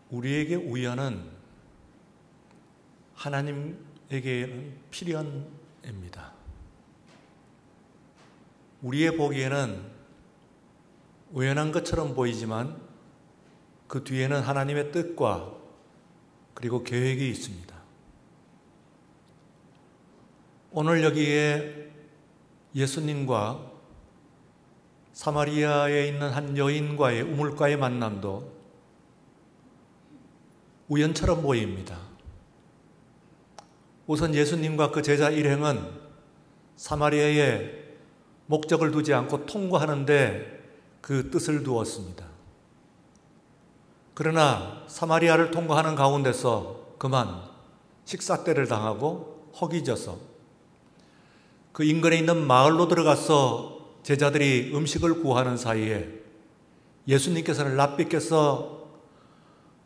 우리에게 우연은 하나님에게는 필연입니다. 우리의 보기에는 우연한 것처럼 보이지만 그 뒤에는 하나님의 뜻과 그리고 계획이 있습니다. 오늘 여기에 예수님과 사마리아에 있는 한 여인과의 우물가의 만남도 우연처럼 보입니다. 우선 예수님과 그 제자 일행은 사마리아에 목적을 두지 않고 통과하는데 그 뜻을 두었습니다. 그러나 사마리아를 통과하는 가운데서 그만 식사때를 당하고 허기져서 그 인근에 있는 마을로 들어가서 제자들이 음식을 구하는 사이에 예수님께서는 낯빛께서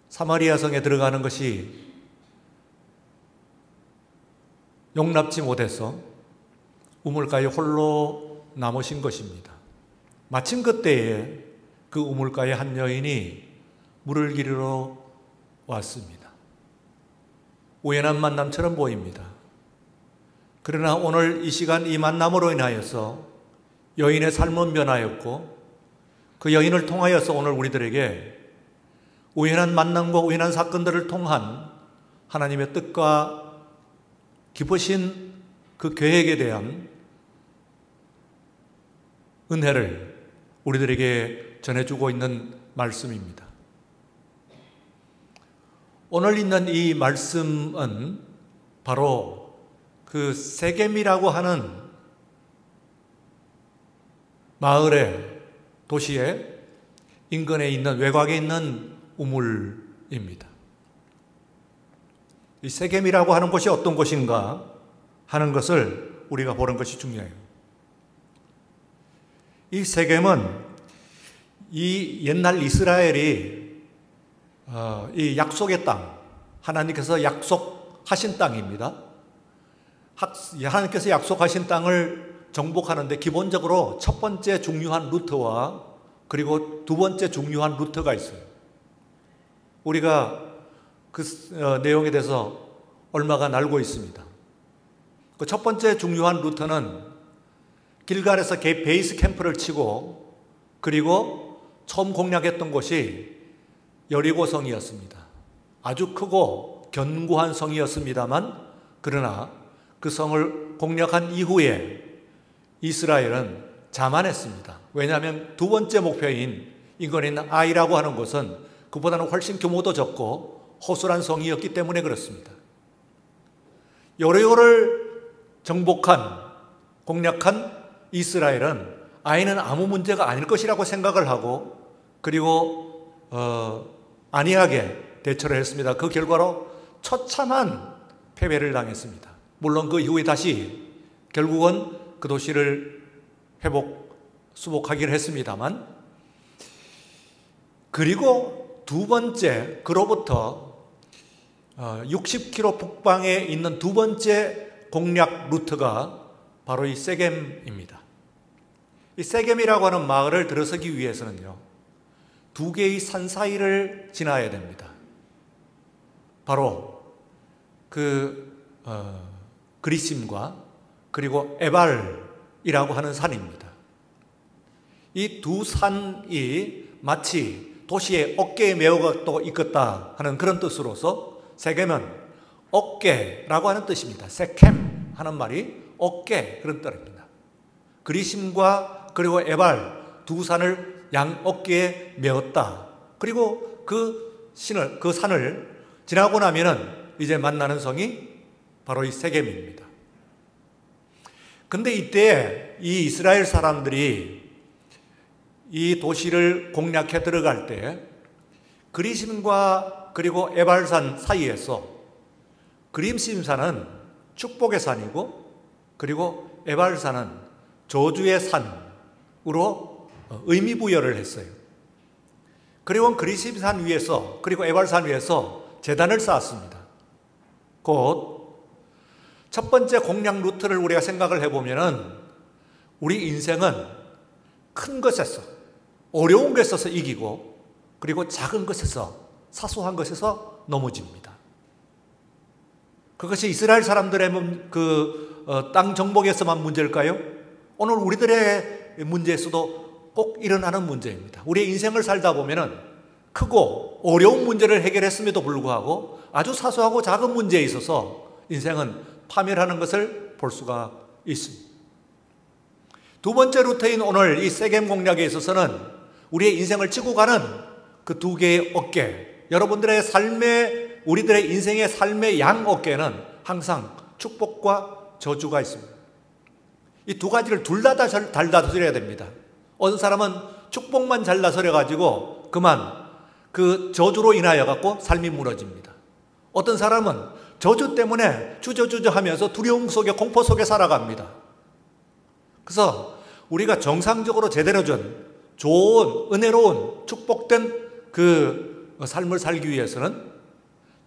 사마리아 성에 들어가는 것이 용납지 못해서 우물가에 홀로 남으신 것입니다. 마침 그때에 그 우물가에 한 여인이 물을 기르러 왔습니다. 우연한 만남처럼 보입니다. 그러나 오늘 이 시간 이 만남으로 인하여서 여인의 삶은 변하였고 그 여인을 통하여서 오늘 우리들에게 우연한 만남과 우연한 사건들을 통한 하나님의 뜻과 깊으신 그 계획에 대한 은혜를 우리들에게 전해주고 있는 말씀입니다. 오늘 있는 이 말씀은 바로 그 세겜이라고 하는 마을의 도시의 인근에 있는 외곽에 있는 우물입니다. 이 세겜이라고 하는 곳이 어떤 곳인가 하는 것을 우리가 보는 것이 중요해요. 이 세겜은 이 옛날 이스라엘이 이 약속의 땅, 하나님께서 약속하신 땅입니다. 하나님께서 약속하신 땅을 정복하는데 기본적으로 첫 번째 중요한 루트와 그리고 두 번째 중요한 루트가 있어요. 우리가 그 내용에 대해서 얼마간 알고 있습니다. 그 첫 번째 중요한 루트는 길갈에서 베이스 캠프를 치고 그리고 처음 공략했던 곳이 여리고성이었습니다. 아주 크고 견고한 성이었습니다만 그러나 그 성을 공략한 이후에 이스라엘은 자만했습니다. 왜냐하면 두 번째 목표인 인근에 있는 아이라고 하는 곳은 그보다는 훨씬 규모도 적고 허술한 성이었기 때문에 그렇습니다. 여리고를 공략한 이스라엘은 아이는 아무 문제가 아닐 것이라고 생각을 하고 그리고 안이하게 대처를 했습니다. 그 결과로 처참한 패배를 당했습니다. 물론 그 이후에 다시 결국은 그 도시를 수복하기를 했습니다만 그리고 두 번째 그로부터 60km 북방에 있는 두 번째 공략 루트가 바로 이 세겜입니다. 이 세겜이라고 하는 마을을 들어서기 위해서는요, 두 개의 산 사이를 지나야 됩니다. 바로 그리심과 그리고 에발이라고 하는 산입니다. 이 두 산이 마치 도시의 어깨에 메어가 있겠다 하는 그런 뜻으로서 세겜은 어깨라고 하는 뜻입니다. 세켐 하는 말이 어깨 그런 뜻입니다. 그리심과 그리고 에발 두 산을 양 어깨에 메었다. 그리고 그 산을 지나고 나면은 이제 만나는 성이 바로 이 세겜입니다. 근데 이때 이 이스라엘 사람들이 이 도시를 공략해 들어갈 때 그리심과 그리고 에발산 사이에서 그리심산은 축복의 산이고 그리고 에발산은 저주의 산으로 의미 부여를 했어요. 그리고 그리심산 위에서 그리고 에발산 위에서 제단을 쌓았습니다. 곧 첫 번째 공략 루트를 우리가 생각을 해보면은 우리 인생은 큰 것에서 어려운 것에서 이기고 그리고 작은 것에서 사소한 것에서 넘어집니다. 그것이 이스라엘 사람들의 땅 정복에서만 문제일까요? 오늘 우리들의 문제에서도 꼭 일어나는 문제입니다. 우리의 인생을 살다 보면은 크고 어려운 문제를 해결했음에도 불구하고 아주 사소하고 작은 문제에 있어서 인생은 파멸하는 것을 볼 수가 있습니다. 두 번째 루트인 오늘 이 세겜 공략에 있어서는 우리의 인생을 지고 가는 그 두 개의 어깨, 여러분들의 삶의, 우리들의 인생의 삶의 양 어깨에는 항상 축복과 저주가 있습니다. 이 두 가지를 둘 다 달다스려야 됩니다. 어떤 사람은 축복만 잘 다스려 가지고 그만 그 저주로 인하여 갖고 삶이 무너집니다. 어떤 사람은 저주 때문에 주저주저 하면서 두려움 속에, 공포 속에 살아갑니다. 그래서 우리가 정상적으로 제대로 준 좋은, 은혜로운, 축복된 그 삶을 살기 위해서는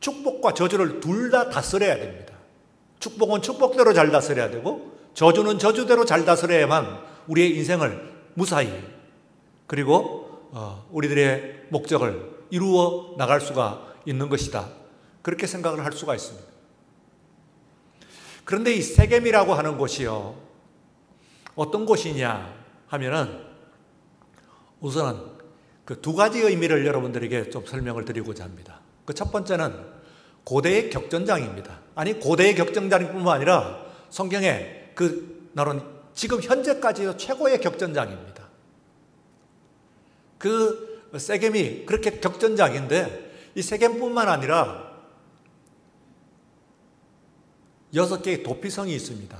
축복과 저주를 둘 다 다스려야 됩니다. 축복은 축복대로 잘 다스려야 되고 저주는 저주대로 잘 다스려야만 우리의 인생을 무사히 그리고 우리들의 목적을 이루어 나갈 수가 있는 것이다. 그렇게 생각을 할 수가 있습니다. 그런데 이 세겜이라고 하는 곳이요, 어떤 곳이냐 하면은 우선은 그 두 가지 의미를 여러분들에게 좀 설명을 드리고자 합니다. 그 첫 번째는 고대의 격전장입니다. 아니, 고대의 격전장뿐만 아니라 성경에 나는 지금 현재까지도 최고의 격전장입니다. 그 세겜이 그렇게 격전장인데 이 세겜뿐만 아니라 6개의 도피성이 있습니다.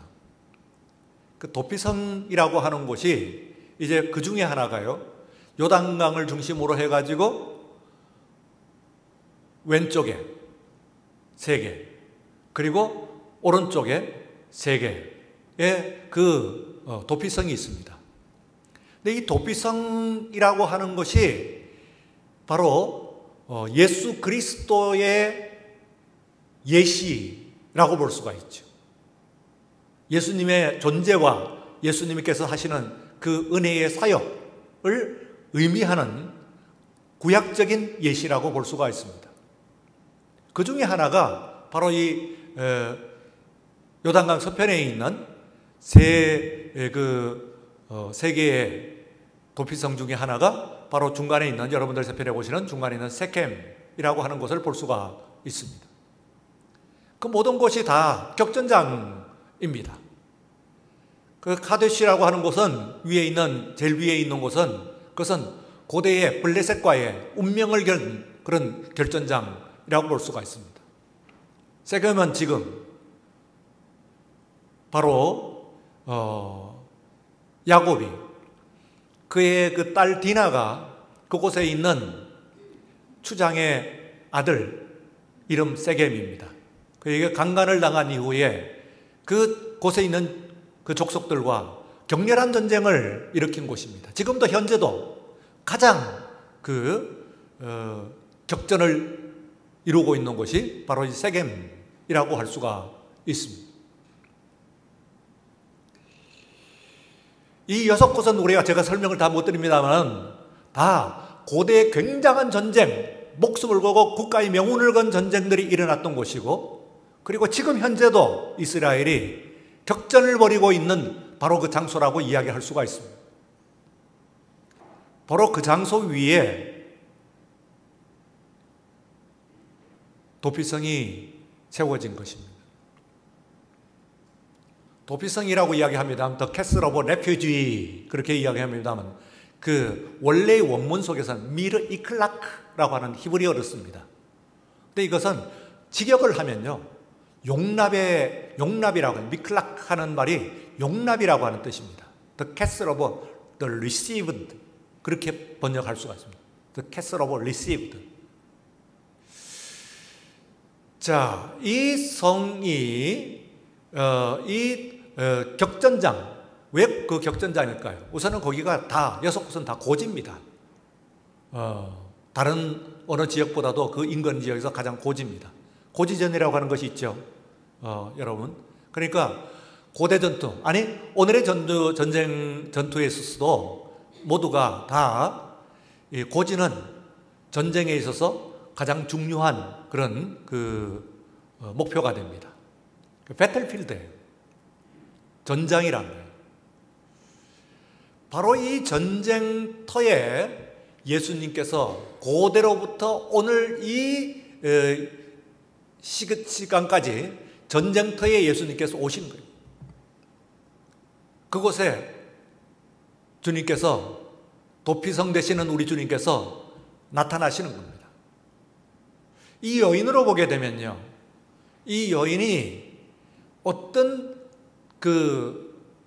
그 도피성이라고 하는 곳이 이제 그 중에 하나가요, 요단강을 중심으로 해가지고 왼쪽에 3개, 그리고 오른쪽에 3개의 그 도피성이 있습니다. 근데 이 도피성이라고 하는 것이 바로 예수 그리스도의 예시라고 볼 수가 있죠. 예수님의 존재와 예수님께서 하시는 그 은혜의 사역을 의미하는 구약적인 예시라고 볼 수가 있습니다. 그 중에 하나가 바로 이 요단강 서편에 있는 세 개의 도피성 중에 하나가 바로 중간에 있는, 여러분들 서편에 보시는 중간에 있는 세켐이라고 하는 곳을 볼 수가 있습니다. 그 모든 곳이 다 격전장입니다. 그 카데시라고 하는 곳은 제일 위에 있는 곳은, 그것은 고대의 블레셋과의 운명을 겨룬 그런 결전장이라고 볼 수가 있습니다. 세겜은 지금 바로 야곱이 그의 그 딸 디나가 그곳에 있는 추장의 아들 이름 세겜입니다. 그에게 강간을 당한 이후에 그곳에 있는 그 족속들과 격렬한 전쟁을 일으킨 곳입니다. 지금도 현재도 가장 격전을 이루고 있는 곳이 바로 이 세겜이라고 할 수가 있습니다. 이 6곳은 제가 설명을 다 못 드립니다만 다 고대의 굉장한 전쟁, 목숨을 걸고 국가의 명운을 건 전쟁들이 일어났던 곳이고, 그리고 지금 현재도 이스라엘이 격전을 벌이고 있는 바로 그 장소라고 이야기할 수가 있습니다. 바로 그 장소 위에 도피성이 세워진 것입니다. 도피성이라고 이야기합니다. The Castle of Refuge 그렇게 이야기합니다만 그 원래의 원문 속에서는 미르 이클라크라고 하는 히브리어를 씁니다. 근데 이것은 직역을 하면요, 용납이라고 하는, 미클라크 하는 말이 용납이라고 하는 뜻입니다. The Castle of the Received 그렇게 번역할 수가 있습니다. The Castle of Received. 자, 이 성이 격전장, 왜 그 격전장일까요? 우선은 거기가 다 6곳은 다 고지입니다. 다른 어느 지역보다도 그 인근 지역에서 가장 고지입니다. 고지전이라고 하는 것이 있죠, 여러분. 그러니까 고대 전투, 아니 오늘의 전투에 있어서도 모두가 다 이 고지는 전쟁에 있어서 가장 중요한 그런 목표가 됩니다. 배틀필드예요. 전장이란 거예요. 바로 이 전쟁터에 예수님께서 그대로부터 오늘 이 시간까지 전쟁터에 예수님께서 오신 거예요. 그곳에 주님께서, 도피성 되시는 우리 주님께서 나타나시는 겁니다. 이 여인으로 보게 되면요, 이 여인이 어떤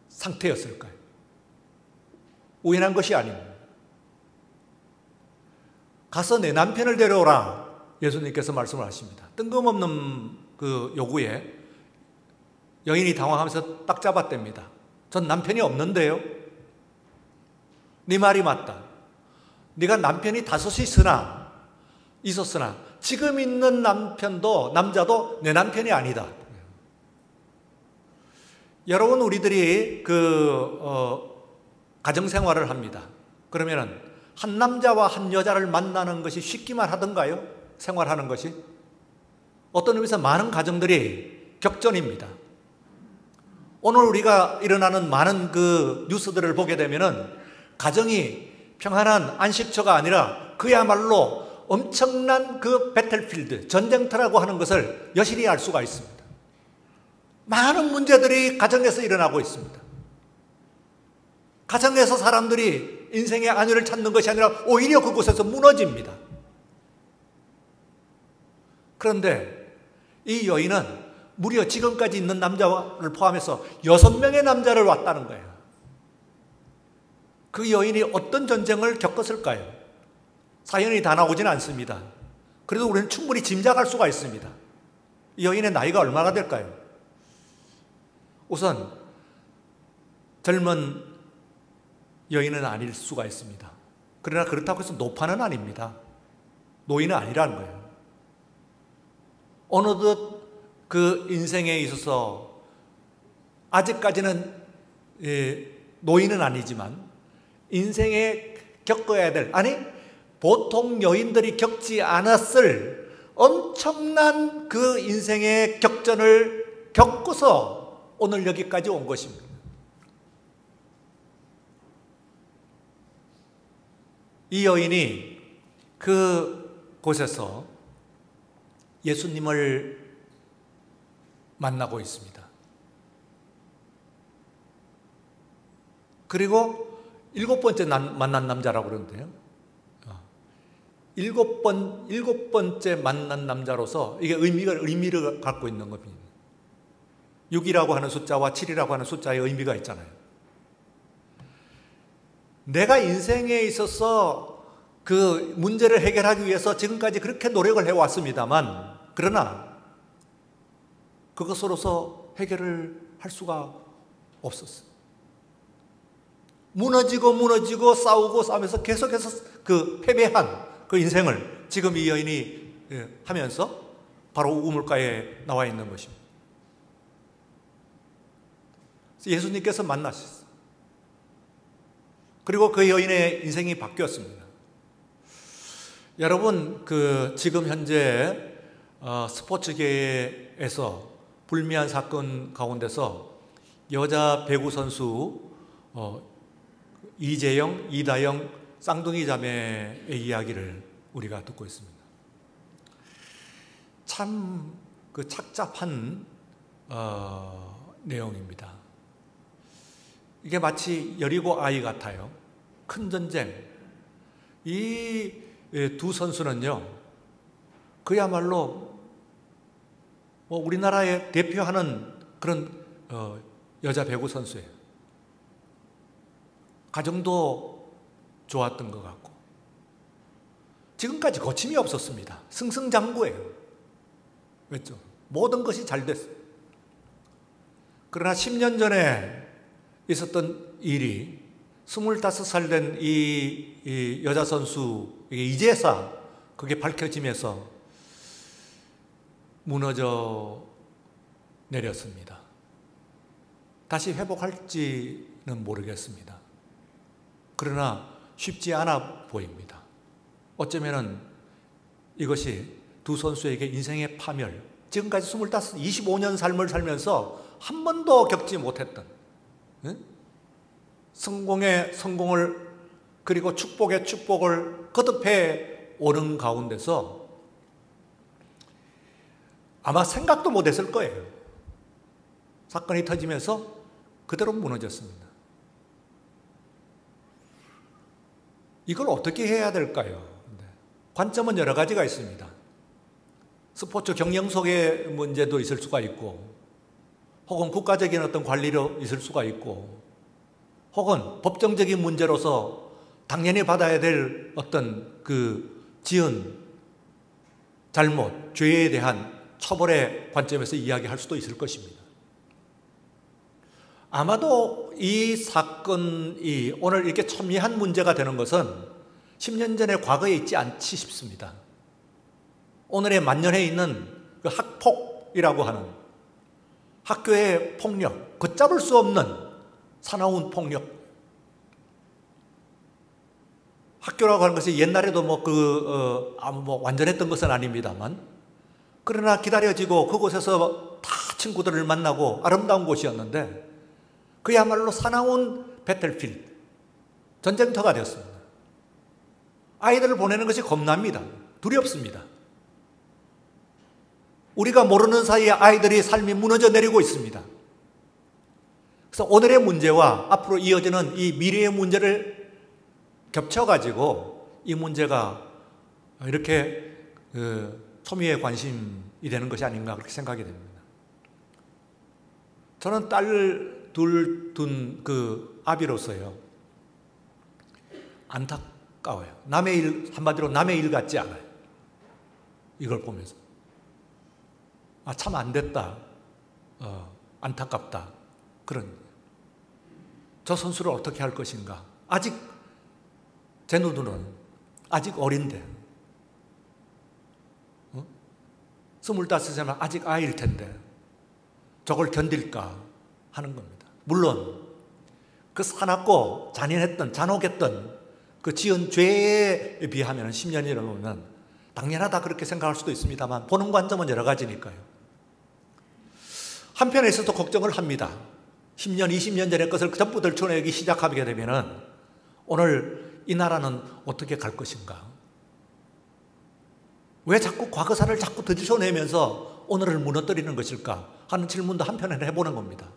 상태였을까요? 우연한 것이 아닙니다. 가서 내 남편을 데려오라, 예수님께서 말씀을 하십니다. 뜬금없는 요구에 여인이 당황하면서 딱 잡아댑니다. 전 남편이 없는데요. 네 말이 맞다. 네가 남편이 5이 있었으나 지금 있는 남자도 내 남편이 아니다. 여러분, 우리들이 가정생활을 합니다. 그러면은 한 남자와 한 여자를 만나는 것이 쉽기만 하던가요? 생활하는 것이? 어떤 의미에서 많은 가정들이 격전입니다. 오늘 우리가 일어나는 많은 뉴스들을 보게 되면은 가정이 평안한 안식처가 아니라 그야말로 엄청난 배틀필드, 전쟁터라고 하는 것을 여실히 알 수가 있습니다. 많은 문제들이 가정에서 일어나고 있습니다. 가정에서 사람들이 인생의 안위를 찾는 것이 아니라 오히려 그곳에서 무너집니다. 그런데 이 여인은 무려 지금까지 있는 남자를 포함해서 6명의 남자를 왔다는 거예요. 그 여인이 어떤 전쟁을 겪었을까요? 사연이 다 나오지는 않습니다. 그래도 우리는 충분히 짐작할 수가 있습니다. 이 여인의 나이가 얼마나 될까요? 우선 젊은 여인은 아닐 수가 있습니다. 그러나 그렇다고 해서 노파는 아닙니다. 노인은 아니라는 거예요. 어느덧 인생에 있어서 아직까지는 노인은 아니지만 인생에 겪어야 될, 보통 여인들이 겪지 않았을 엄청난 인생의 격전을 겪고서 오늘 여기까지 온 것입니다. 이 여인이 그곳에서 예수님을 만나고 있습니다. 그리고 7번째 만난 남자라고 그러는데요. 7번째 만난 남자로서 이게 의미를 갖고 있는 겁니다. 6이라고 하는 숫자와 7이라고 하는 숫자의 의미가 있잖아요. 내가 인생에 있어서 문제를 해결하기 위해서 지금까지 그렇게 노력을 해왔습니다만, 그러나 그것으로서 해결을 할 수가 없었어요. 무너지고 싸우면서 계속해서 패배한 인생을 지금 이 여인이 하면서 바로 우물가에 나와 있는 것입니다. 예수님께서 만나셨어요. 그리고 그 여인의 인생이 바뀌었습니다. 여러분, 지금 현재 스포츠계에서 불미한 사건 가운데서 여자 배구 선수 이재영, 이다영 쌍둥이 자매의 이야기를 우리가 듣고 있습니다. 참 착잡한 내용입니다. 이게 마치 여리고 아이 같아요. 큰 전쟁. 이 두 선수는요, 그야말로 우리나라에 대표하는 그런 여자 배구 선수예요. 가정도 좋았던 것 같고 지금까지 거침이 없었습니다. 승승장구예요. 왜죠? 모든 것이 잘 됐어요. 그러나 10년 전에 있었던 일이 25살 된 이 여자 선수 이제사 그게 밝혀지면서 무너져 내렸습니다. 다시 회복할지는 모르겠습니다. 그러나 쉽지 않아 보입니다. 어쩌면은 이것이 두 선수에게 인생의 파멸, 지금까지 25년 삶을 살면서 한 번도 겪지 못했던 성공의 성공을 그리고 축복의 축복을 거듭해 오는 가운데서 아마 생각도 못했을 거예요. 사건이 터지면서 그대로 무너졌습니다. 이걸 어떻게 해야 될까요? 관점은 여러 가지가 있습니다. 스포츠 경영 속의 문제도 있을 수가 있고, 혹은 국가적인 어떤 관리로 있을 수가 있고, 혹은 법정적인 문제로서 당연히 받아야 될 어떤 그 지은 잘못, 죄에 대한 처벌의 관점에서 이야기할 수도 있을 것입니다. 아마도 이 사건이 오늘 이렇게 첨예한 문제가 되는 것은 10년 전의 과거에 있지 않지 싶습니다. 오늘의 만연해 있는 그 학폭이라고 하는 학교의 폭력, 걷잡을 수 없는 사나운 폭력. 학교라고 하는 것이 옛날에도 완전했던 것은 아닙니다만, 그러나 기다려지고 그곳에서 다 친구들을 만나고 아름다운 곳이었는데, 그야말로 사나운 배틀필드, 전쟁터가 되었습니다. 아이들을 보내는 것이 겁납니다. 두렵습니다. 우리가 모르는 사이에 아이들이 삶이 무너져 내리고 있습니다. 그래서 오늘의 문제와 앞으로 이어지는 이 미래의 문제를 겹쳐가지고 이 문제가 이렇게 초미의 관심이 되는 것이 아닌가 그렇게 생각이 됩니다. 저는 딸 둘 둔 그 아비로서요, 안타까워요. 남의 일, 한마디로 남의 일 같지 않아요. 이걸 보면서 참 안 됐다, 안타깝다, 그런. 저 선수를 어떻게 할 것인가. 아직 제 눈으로는 아직 어린데, 25세면 아직 아이일 텐데 저걸 견딜까 하는 겁니다. 물론 그 사납고 잔혹했던 그 지은 죄에 비하면 10년이 넘으면 당연하다 그렇게 생각할 수도 있습니다만, 보는 관점은 여러 가지니까요. 한편에 있어서 걱정을 합니다. 10년, 20년 전의 것을 전부 들춰내기 시작하게 되면 오늘 이 나라는 어떻게 갈 것인가? 왜 자꾸 과거사를 자꾸 들춰내면서 오늘을 무너뜨리는 것일까 하는 질문도 한편에 해보는 겁니다.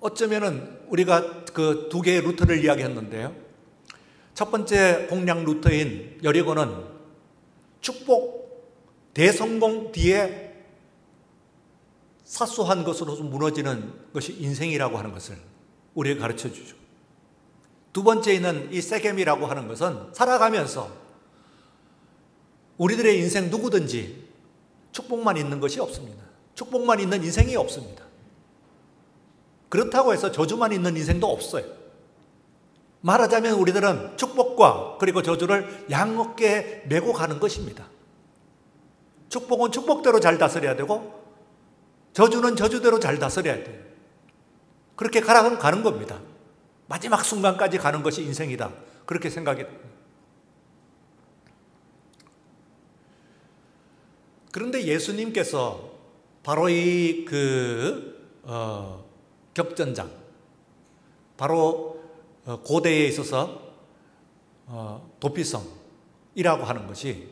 어쩌면은 우리가 그 두 개의 루트를 이야기했는데요. 첫 번째 공략 루트인 여리고는 축복, 대성공 뒤에 사소한 것으로서 무너지는 것이 인생이라고 하는 것을 우리에게 가르쳐 주죠. 두 번째 있는 이 세겜이라고 하는 것은 살아가면서 우리들의 인생 누구든지 축복만 있는 것이 없습니다. 축복만 있는 인생이 없습니다. 그렇다고 해서 저주만 있는 인생도 없어요. 말하자면 우리들은 축복과 그리고 저주를 양어깨에 메고 가는 것입니다. 축복은 축복대로 잘 다스려야 되고 저주는 저주대로 잘 다스려야 돼요. 그렇게 가는 겁니다. 마지막 순간까지 가는 것이 인생이다, 그렇게 생각이 됩니다. 그런데 예수님께서 바로 이 격전장, 바로 고대에 있어서 도피성이라고 하는 것이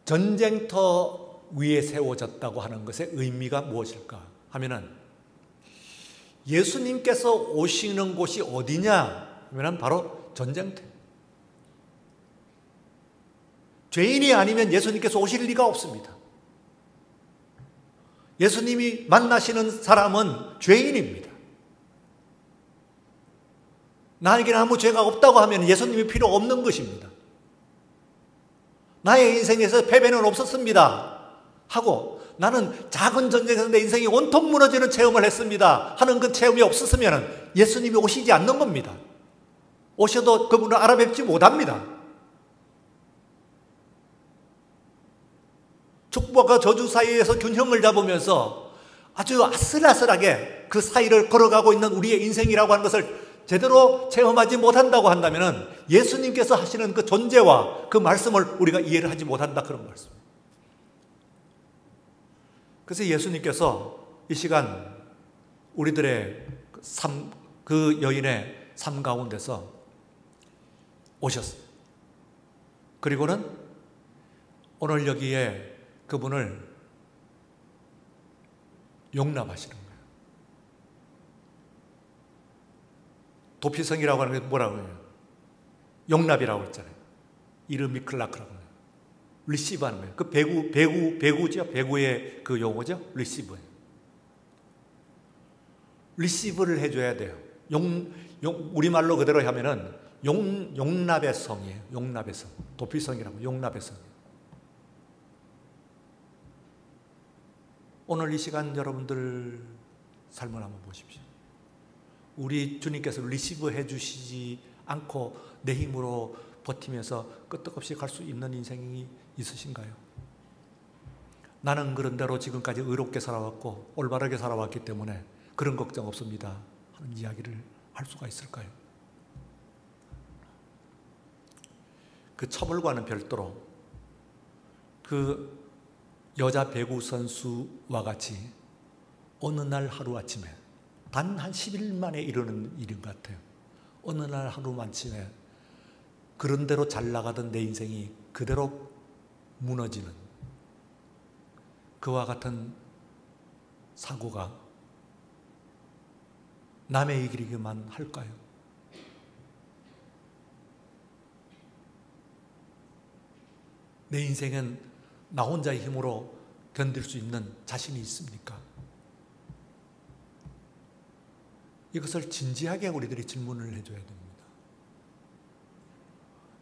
전쟁터 위에 세워졌다고 하는 것의 의미가 무엇일까 하면은, 예수님께서 오시는 곳이 어디냐 하면은 바로 전쟁터. 죄인이 아니면 예수님께서 오실 리가 없습니다. 예수님이 만나시는 사람은 죄인입니다. 나에게는 아무 죄가 없다고 하면 예수님이 필요 없는 것입니다. 나의 인생에서 패배는 없었습니다 하고, 나는 작은 전쟁에서 내 인생이 온통 무너지는 체험을 했습니다 하는 그 체험이 없었으면 예수님이 오시지 않는 겁니다. 오셔도 그분을 알아뵙지 못합니다. 축복과 저주 사이에서 균형을 잡으면서 아주 아슬아슬하게 그 사이를 걸어가고 있는 우리의 인생이라고 하는 것을 제대로 체험하지 못한다고 한다면 예수님께서 하시는 그 존재와 그 말씀을 우리가 이해를 하지 못한다, 그런 말씀. 그래서 예수님께서 이 시간 우리들의 그 여인의 삶 가운데서 오셨어요. 그리고는 오늘 여기에 그분을 용납하시는 거예요. 도피성이라고 하는 게 뭐라고 해요? 용납이라고 했잖아요. 이름이 클라크라고 해요. 리시브 하는 거예요. 그 배구죠? 배구의 그 용어죠? 리시브예요. 리시브를 해줘야 돼요. 우리말로 그대로 하면은 용납의 성이에요. 용납의 성. 도피성이라고, 용납의 성. 오늘 이 시간 여러분들 삶을 한번 보십시오. 우리 주님께서 리시브 해주시지 않고 내 힘으로 버티면서 끄떡없이 갈 수 있는 인생이 있으신가요? 나는 그런 대로 지금까지 의롭게 살아왔고 올바르게 살아왔기 때문에 그런 걱정 없습니다 하는 이야기를 할 수가 있을까요? 그 처벌과는 별도로 그 여자 배구 선수와 같이 어느 날 하루아침에 단 한 10일 만에 이루는 일인 것 같아요. 어느 날 하루아침에 그런 대로 잘 나가던 내 인생이 그대로 무너지는 그와 같은 사고가 남의 얘기기만 할까요? 내 인생은 나 혼자의 힘으로 견딜 수 있는 자신이 있습니까? 이것을 진지하게 우리들이 질문을 해줘야 됩니다.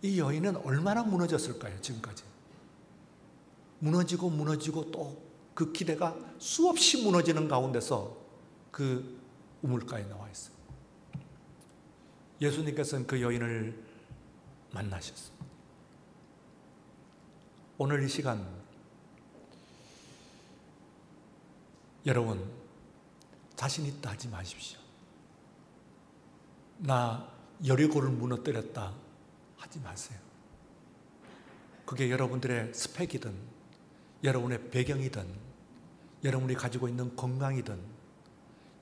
이 여인은 얼마나 무너졌을까요? 지금까지. 무너지고 또 그 기대가 수없이 무너지는 가운데서 그 우물가에 나와 있어요. 예수님께서는 그 여인을 만나셨습니다. 오늘 이 시간 여러분 자신 있다 하지 마십시오. 나 여리고를 무너뜨렸다 하지 마세요. 그게 여러분들의 스펙이든 여러분의 배경이든 여러분이 가지고 있는 건강이든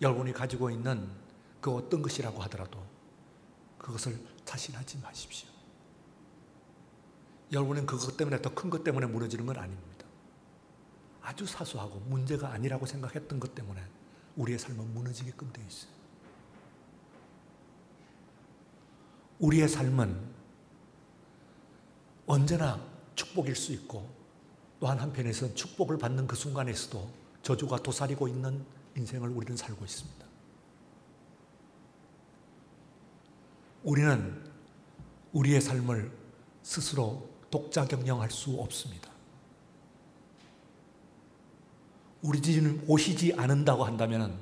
여러분이 가지고 있는 그 어떤 것이라고 하더라도 그것을 자신하지 마십시오. 여러분은 그것 때문에 더 큰 것 때문에 무너지는 건 아닙니다. 아주 사소하고 문제가 아니라고 생각했던 것 때문에 우리의 삶은 무너지게끔 되어 있어요. 우리의 삶은 언제나 축복일 수 있고 또한 한편에서는 축복을 받는 그 순간에서도 저주가 도사리고 있는 인생을 우리는 살고 있습니다. 우리는 우리의 삶을 스스로 독자 경영할 수 없습니다. 우리 집은 오시지 않는다고 한다면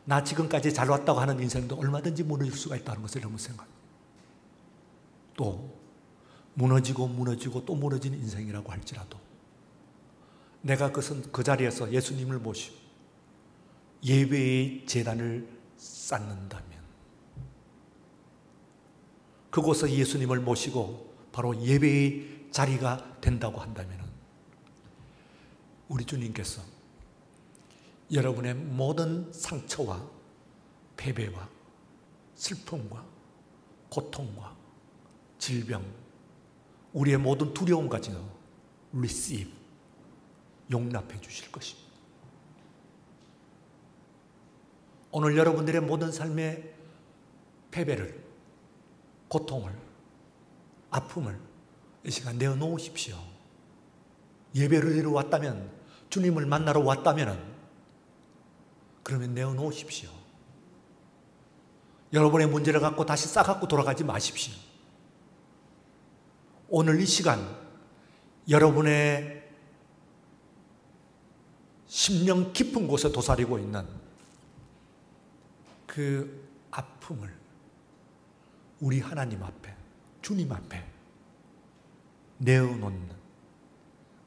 나 지금까지 잘 왔다고 하는 인생도 얼마든지 무너질 수가 있다는 것을 여러분 생각합니다. 또 무너지고 또 무너지는 인생이라고 할지라도 내가 그 자리에서 예수님을 모시고 예배의 제단을 쌓는다면 그곳에 예수님을 모시고 바로 예배의 자리가 된다고 한다면 우리 주님께서 여러분의 모든 상처와 패배와 슬픔과 고통과 질병, 우리의 모든 두려움까지도 receive, 용납해 주실 것입니다. 오늘 여러분들의 모든 삶의 패배를, 고통을, 아픔을 이 시간 내어놓으십시오. 예배를 드리러 왔다면, 주님을 만나러 왔다면 그러면 내어놓으십시오. 여러분의 문제를 갖고 다시 싸갖고 돌아가지 마십시오. 오늘 이 시간 여러분의 심령 깊은 곳에 도사리고 있는 그 아픔을 우리 하나님 앞에, 주님 앞에 내어놓는,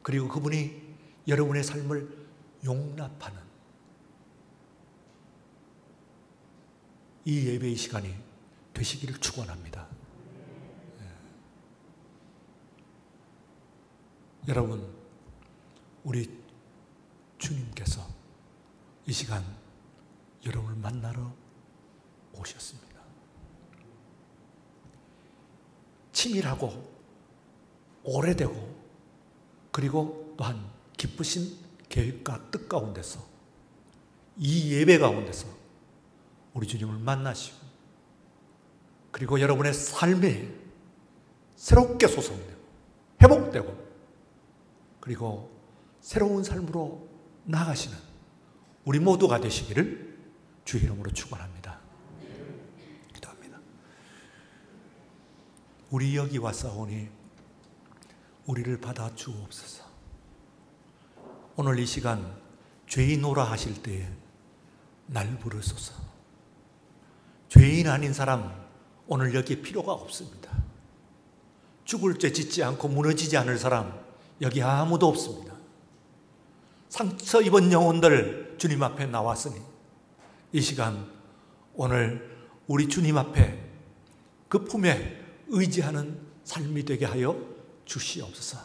그리고 그분이 여러분의 삶을 용납하는 이 예배의 시간이 되시기를 축원합니다. 여러분, 우리 주님께서 이 시간 여러분을 만나러 오셨습니다. 치밀하고 오래되고 그리고 또한 기쁘신 계획과 뜻 가운데서 이 예배 가운데서 우리 주님을 만나시고 그리고 여러분의 삶이 새롭게 소성되고 회복되고 그리고 새로운 삶으로 나아가시는 우리 모두가 되시기를 주의 이름으로 축원합니다. 기도합니다. 우리 여기 왔사오니 우리를 받아 주옵소서. 오늘 이 시간 죄인오라 하실 때에 날 부르소서. 죄인 아닌 사람 오늘 여기 필요가 없습니다. 죽을 죄 짓지 않고 무너지지 않을 사람 여기 아무도 없습니다. 상처 입은 영혼들 주님 앞에 나왔으니 이 시간 오늘 우리 주님 앞에 그 품에 의지하는 삶이 되게 하여 주시옵소서.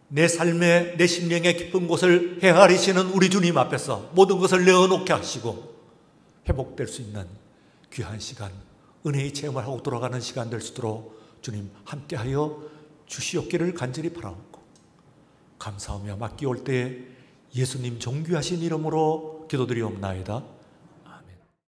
내 삶의 내 심령의 깊은 곳을 헤아리시는 우리 주님 앞에서 모든 것을 내어놓게 하시고 회복될 수 있는 귀한 시간, 은혜의 체험을 하고 돌아가는 시간 될 수 있도록 주님 함께하여 주시옵기를 간절히 바라옵고 감사하며 맡기올 때에 예수님 존귀하신 이름으로 기도드리옵나이다.